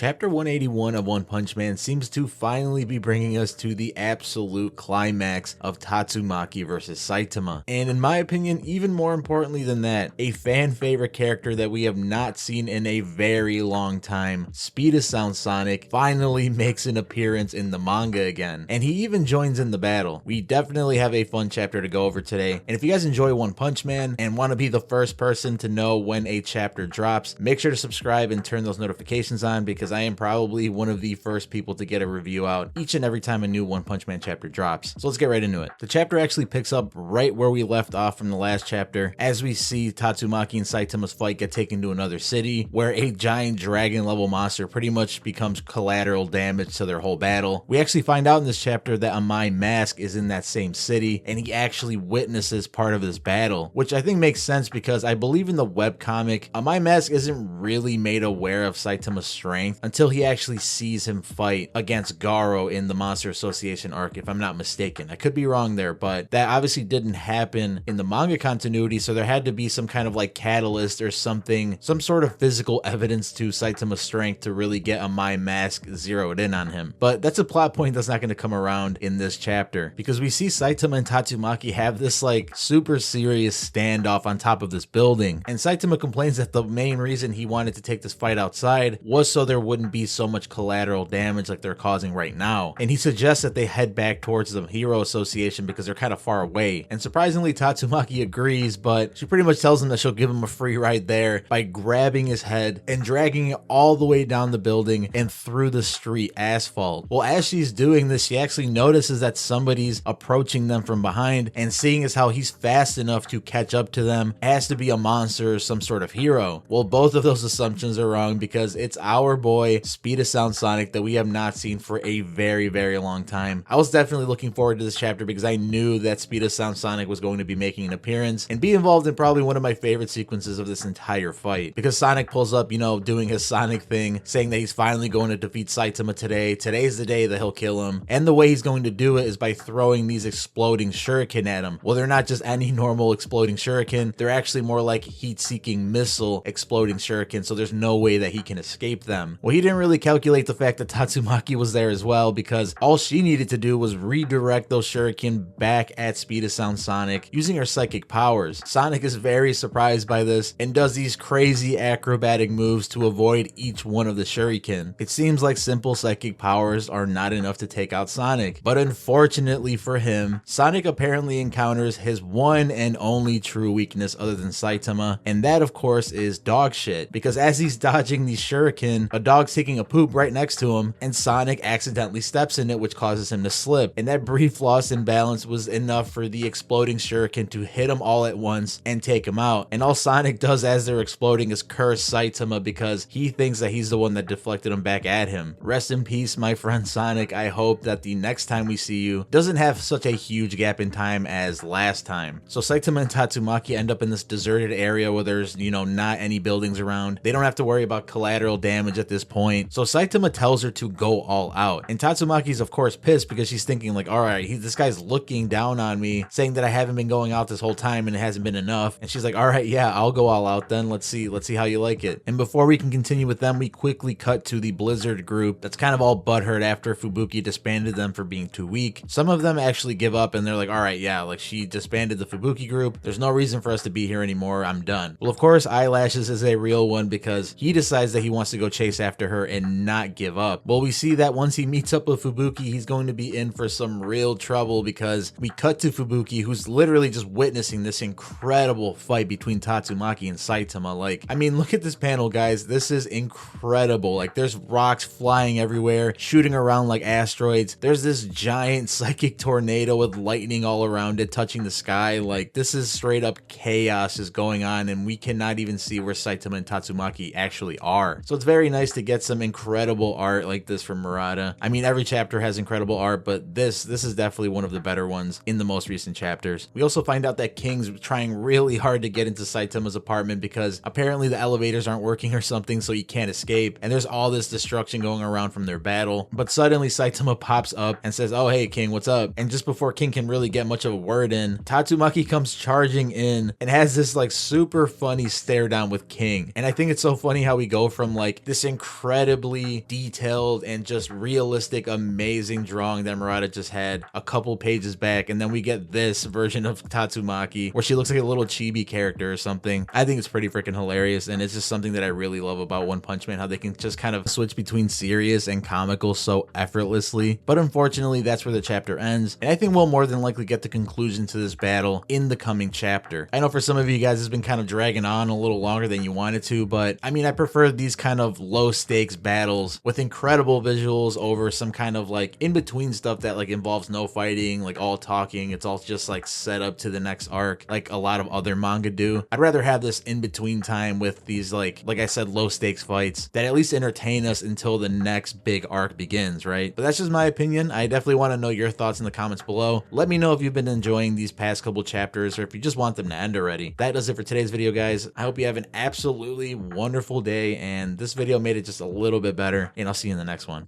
Chapter 181 of One Punch Man seems to finally be bringing us to the absolute climax of Tatsumaki versus Saitama. And in my opinion, even more importantly than that, a fan favorite character that we have not seen in a very long time, Speed of Sound Sonic, finally makes an appearance in the manga again. And he even joins in the battle. We definitely have a fun chapter to go over today. And if you guys enjoy One Punch Man and want to be the first person to know when a chapter drops, make sure to subscribe and turn those notifications on, because I am probably one of the first people to get a review out each and every time a new One Punch Man chapter drops. So let's get right into it. The chapter actually picks up right where we left off from the last chapter, as we see Tatsumaki and Saitama's fight get taken to another city, where a giant dragon level monster pretty much becomes collateral damage to their whole battle. We actually find out in this chapter that Amai Mask is in that same city, and he actually witnesses part of this battle, which I think makes sense because I believe in the webcomic, Amai Mask isn't really made aware of Saitama's strength until he actually sees him fight against Garo in the Monster Association arc, if I'm not mistaken. I could be wrong there, but that obviously didn't happen in the manga continuity, so there had to be some kind of like catalyst or something, some sort of physical evidence to Saitama's strength to really get Amai Mask zeroed in on him. But that's a plot point that's not going to come around in this chapter, because we see Saitama and Tatsumaki have this like super serious standoff on top of this building, and Saitama complains that the main reason he wanted to take this fight outside was so there wouldn't be so much collateral damage like they're causing right now, and he suggests that they head back towards the Hero Association because they're kind of far away. And surprisingly, Tatsumaki agrees, but she pretty much tells him that she'll give him a free ride there by grabbing his head and dragging it all the way down the building and through the street asphalt. Well, as she's doing this, she actually notices that somebody's approaching them from behind, and seeing as how he's fast enough to catch up to them, has to be a monster or some sort of hero. Well, both of those assumptions are wrong, because it's our boy Speed of Sound Sonic that we have not seen for a very long time. I was definitely looking forward to this chapter because I knew that Speed of Sound Sonic was going to be making an appearance and be involved in probably one of my favorite sequences of this entire fight, because Sonic pulls up, you know, doing his Sonic thing, saying that he's finally going to defeat Saitama today. Today's the day that he'll kill him, and the way he's going to do it is by throwing these exploding shuriken at him. Well, they're not just any normal exploding shuriken, they're actually more like heat-seeking missile exploding shuriken, so there's no way that he can escape them. Well, he didn't really calculate the fact that Tatsumaki was there as well, because all she needed to do was redirect those shuriken back at Speed of Sound Sonic using her psychic powers. Sonic is very surprised by this and does these crazy acrobatic moves to avoid each one of the shuriken. It seems like simple psychic powers are not enough to take out Sonic, but unfortunately for him, Sonic apparently encounters his one and only true weakness other than Saitama, and that of course is dog shit, because as he's dodging these shuriken, a dog's taking a poop right next to him, and Sonic accidentally steps in it, which causes him to slip, and that brief loss in balance was enough for the exploding shuriken to hit him all at once and take him out. And all Sonic does as they're exploding is curse Saitama, because he thinks that he's the one that deflected him back at him. Rest in peace, my friend Sonic. I hope that the next time we see you doesn't have such a huge gap in time as last time. So Saitama and Tatsumaki end up in this deserted area where there's, you know, not any buildings around. They don't have to worry about collateral damage at this point. So Saitama tells her to go all out, and Tatsumaki's of course pissed, because she's thinking like, all right, this guy's looking down on me, saying that I haven't been going out this whole time and it hasn't been enough. And she's like, all right, yeah, I'll go all out then. Let's see how you like it. And before we can continue with them, we quickly cut to the Blizzard group that's kind of all butthurt after Fubuki disbanded them for being too weak. Some of them actually give up and they're like, all right, yeah, like she disbanded the Fubuki group. There's no reason for us to be here anymore. I'm done. Well, of course, Eyelashes is a real one, because he decides that he wants to go chase after her and not give up. Well, we see that once he meets up with Fubuki, he's going to be in for some real trouble, because we cut to Fubuki, who's literally just witnessing this incredible fight between Tatsumaki and Saitama. Like, I mean, look at this panel, guys. This is incredible. Like, there's rocks flying everywhere, shooting around like asteroids. There's this giant psychic tornado with lightning all around it, touching the sky. Like, this is straight up chaos is going on, and we cannot even see where Saitama and Tatsumaki actually are. So it's very nice to get some incredible art like this from Murata. I mean, every chapter has incredible art, but this is definitely one of the better ones in the most recent chapters. We also find out that King's trying really hard to get into Saitama's apartment, because apparently the elevators aren't working or something, so he can't escape, and there's all this destruction going around from their battle. But suddenly Saitama pops up and says, oh hey King, what's up? And just before King can really get much of a word in, Tatsumaki comes charging in and has this like super funny stare down with King. And I think it's so funny how we go from like this incredible incredibly detailed and just realistic, amazing drawing that Murata just had a couple pages back, and then we get this version of Tatsumaki where she looks like a little chibi character or something. I think it's pretty freaking hilarious, and it's just something that I really love about One Punch Man, how they can just kind of switch between serious and comical so effortlessly. But unfortunately, that's where the chapter ends, and I think we'll more than likely get the conclusion to this battle in the coming chapter. I know for some of you guys it's been kind of dragging on a little longer than you wanted to, but I mean, I prefer these kind of low stakes battles with incredible visuals over some kind of like in between stuff that like involves no fighting, like all talking. It's all just like set up to the next arc, like a lot of other manga do. I'd rather have this in between time with these like I said, low stakes fights that at least entertain us until the next big arc begins, right? But that's just my opinion. I definitely want to know your thoughts in the comments below. Let me know if you've been enjoying these past couple chapters or if you just want them to end already. That does it for today's video, guys. I hope you have an absolutely wonderful day, and this video made it just a little bit better, and I'll see you in the next one.